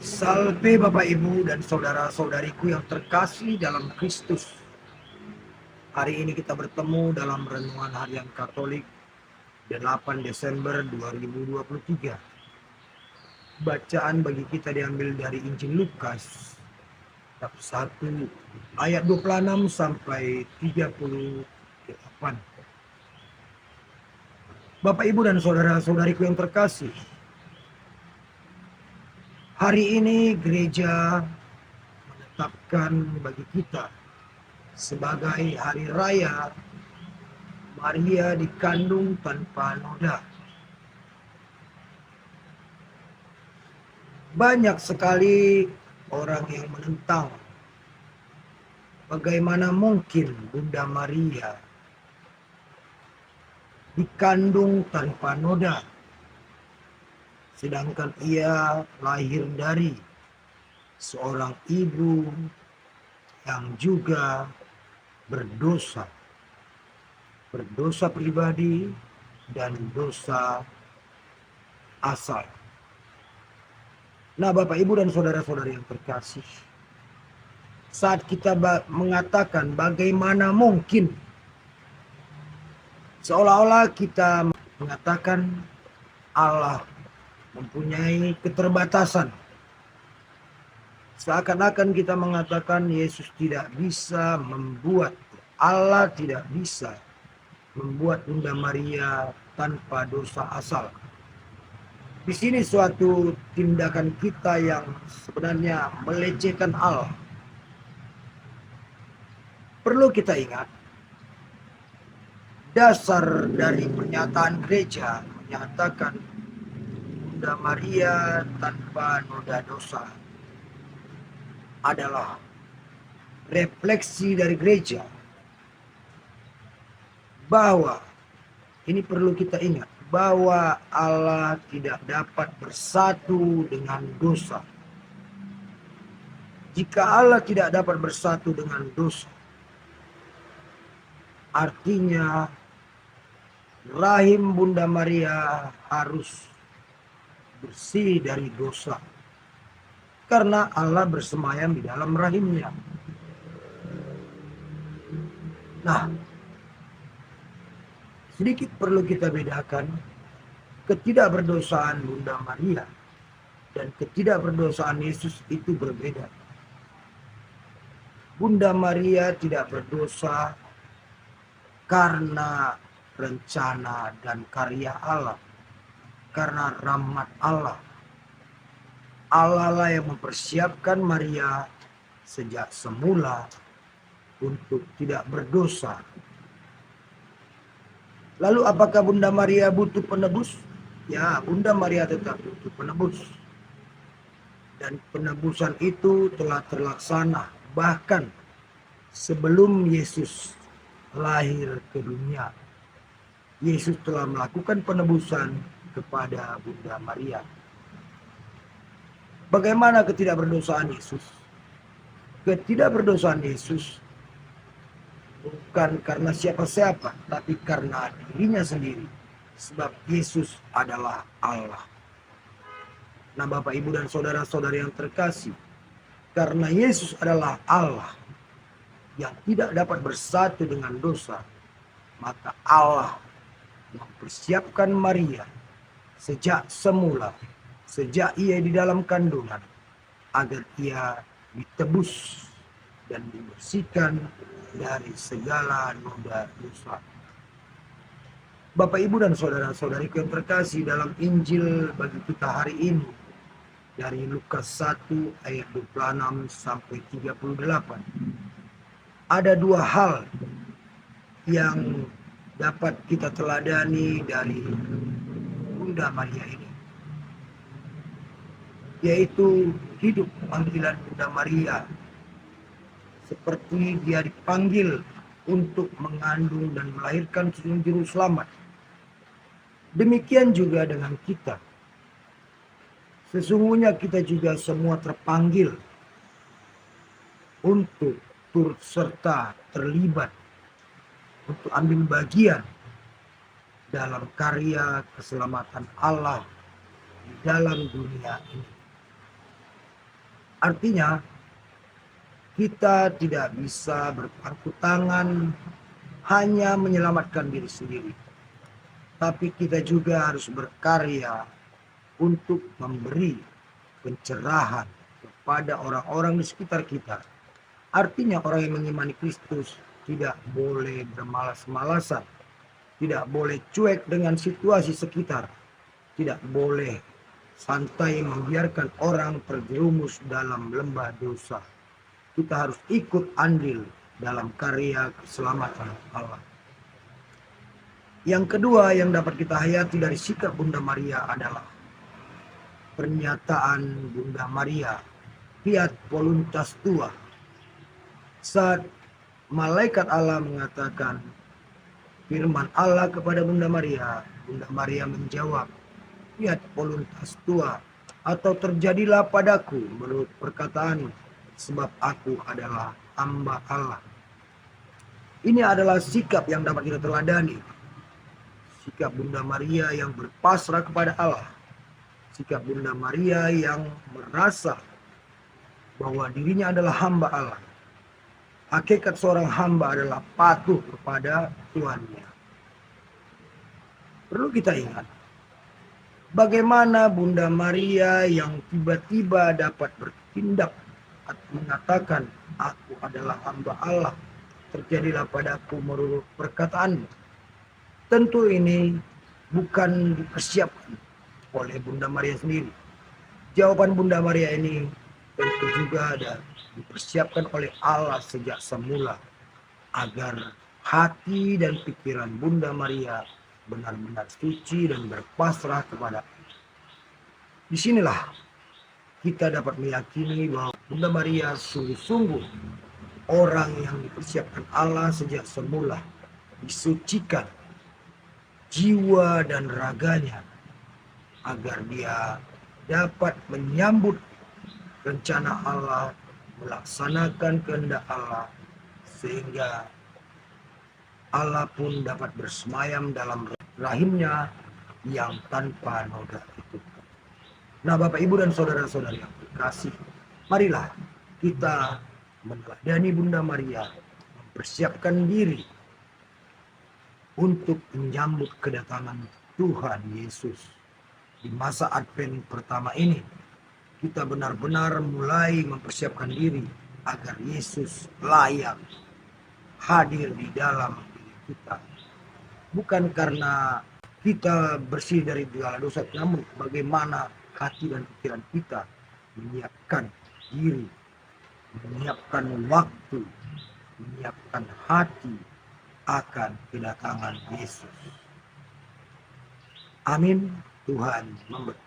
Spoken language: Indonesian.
Salve Bapak Ibu dan saudara-saudariku yang terkasih dalam Kristus. Hari ini kita bertemu dalam renungan harian Katolik 8 Desember 2023. Bacaan bagi kita diambil dari Injil Lukas bab 1 ayat 26 sampai 38. Bapak Ibu dan saudara-saudariku yang terkasih, hari ini gereja menetapkan bagi kita sebagai hari raya Maria dikandung tanpa noda. Banyak sekali orang yang menentang bagaimana mungkin Bunda Maria dikandung tanpa noda, sedangkan ia lahir dari seorang ibu yang juga berdosa pribadi dan dosa asal. Nah, Bapak Ibu dan saudara-saudari yang terkasih, saat kita mengatakan bagaimana mungkin, seolah-olah kita mengatakan Allah mempunyai keterbatasan. Seakan-akan kita mengatakan Yesus tidak bisa membuat, Allah tidak bisa membuat Bunda Maria tanpa dosa asal. Di sini suatu tindakan kita yang sebenarnya melecehkan Allah. Perlu kita ingat, dasar dari pernyataan gereja menyatakan Bunda Maria tanpa noda dosa adalah refleksi dari gereja bahwa ini perlu kita ingat bahwa Allah tidak dapat bersatu dengan dosa. Jika Allah tidak dapat bersatu dengan dosa, artinya rahim Bunda Maria harus bersih dari dosa, karena Allah bersemayam di dalam rahimnya. Nah, sedikit perlu kita bedakan ketidakberdosaan Bunda Maria dan ketidakberdosaan Yesus itu berbeda. Bunda Maria tidak berdosa karena rencana dan karya Allah, karena rahmat Allah. Allah lah yang mempersiapkan Maria sejak semula untuk tidak berdosa. Lalu apakah Bunda Maria butuh penebus? Ya, Bunda Maria tetap butuh penebus. Dan penebusan itu telah terlaksana bahkan sebelum Yesus lahir ke dunia. Yesus telah melakukan penebusan kepada Bunda Maria. Bagaimana ketidakberdosaan Yesus? Ketidakberdosaan Yesus bukan karena siapa-siapa, tapi karena dirinya sendiri. Sebab Yesus adalah Allah. Nah, Bapak, Ibu, dan saudara-saudari yang terkasih, karena Yesus adalah Allah yang tidak dapat bersatu dengan dosa, maka Allah mempersiapkan Maria sejak semula, sejak ia di dalam kandungan, agar ia ditebus dan dibersihkan dari segala noda dosa. Bapak, Ibu, dan saudara-saudariku yang terkasih, dalam Injil bagi kita hari ini dari Lukas 1 ayat 26 sampai 38, ada dua hal yang dapat kita teladani dari Bunda Maria ini, yaitu hidup panggilan Bunda Maria seperti dia dipanggil untuk mengandung dan melahirkan juru selamat. Demikian juga dengan kita. Sesungguhnya kita juga semua terpanggil untuk turut serta terlibat, untuk ambil bagian dalam karya keselamatan Allah di dalam dunia ini. Artinya, kita tidak bisa berpangku tangan hanya menyelamatkan diri sendiri, tapi kita juga harus berkarya untuk memberi pencerahan kepada orang-orang di sekitar kita. Artinya orang yang mengimani Kristus tidak boleh bermalas-malasan, tidak boleh cuek dengan situasi sekitar, tidak boleh santai membiarkan orang terjerumus dalam lembah dosa. Kita harus ikut andil dalam karya keselamatan Allah. Yang kedua yang dapat kita hayati dari sikap Bunda Maria adalah pernyataan Bunda Maria, Fiat Voluntas Tua. Saat malaikat Allah mengatakan firman Allah kepada Bunda Maria menjawab, Fiat Voluntas Tua, atau terjadilah padaku menurut perkataanmu, sebab aku adalah hamba Allah. Ini adalah sikap yang dapat kita teladani. Sikap Bunda Maria yang berpasrah kepada Allah. Sikap Bunda Maria yang merasa bahwa dirinya adalah hamba Allah. Hakikat seorang hamba adalah patuh kepada Tuhannya. Perlu kita ingat, bagaimana Bunda Maria yang tiba-tiba dapat bertindak atau mengatakan, aku adalah hamba Allah, terjadilah padaku menurut perkataanmu. Tentu ini bukan dipersiapkan oleh Bunda Maria sendiri. Jawaban Bunda Maria ini tentu juga ada dipersiapkan oleh Allah sejak semula, agar hati dan pikiran Bunda Maria benar-benar suci dan berpasrah kepada Allah. Disinilah kita dapat meyakini bahwa Bunda Maria sungguh-sungguh orang yang dipersiapkan Allah sejak semula, disucikan jiwa dan raganya agar dia dapat menyambut rencana Allah, melaksanakan kehendak Allah, sehingga Allah pun dapat bersemayam dalam rahimnya yang tanpa noda itu. Nah, Bapak, Ibu, dan saudara-saudari yang terkasih, marilah kita meneladani Bunda Maria, mempersiapkan diri untuk menyambut kedatangan Tuhan Yesus. Di masa Advent pertama ini, kita benar-benar mulai mempersiapkan diri agar Yesus layak hadir di dalam diri kita. Bukan karena kita bersih dari segala dosa, namun bagaimana hati dan pikiran kita menyiapkan diri, menyiapkan waktu, menyiapkan hati akan kedatangan Yesus. Amin. Tuhan memberkati.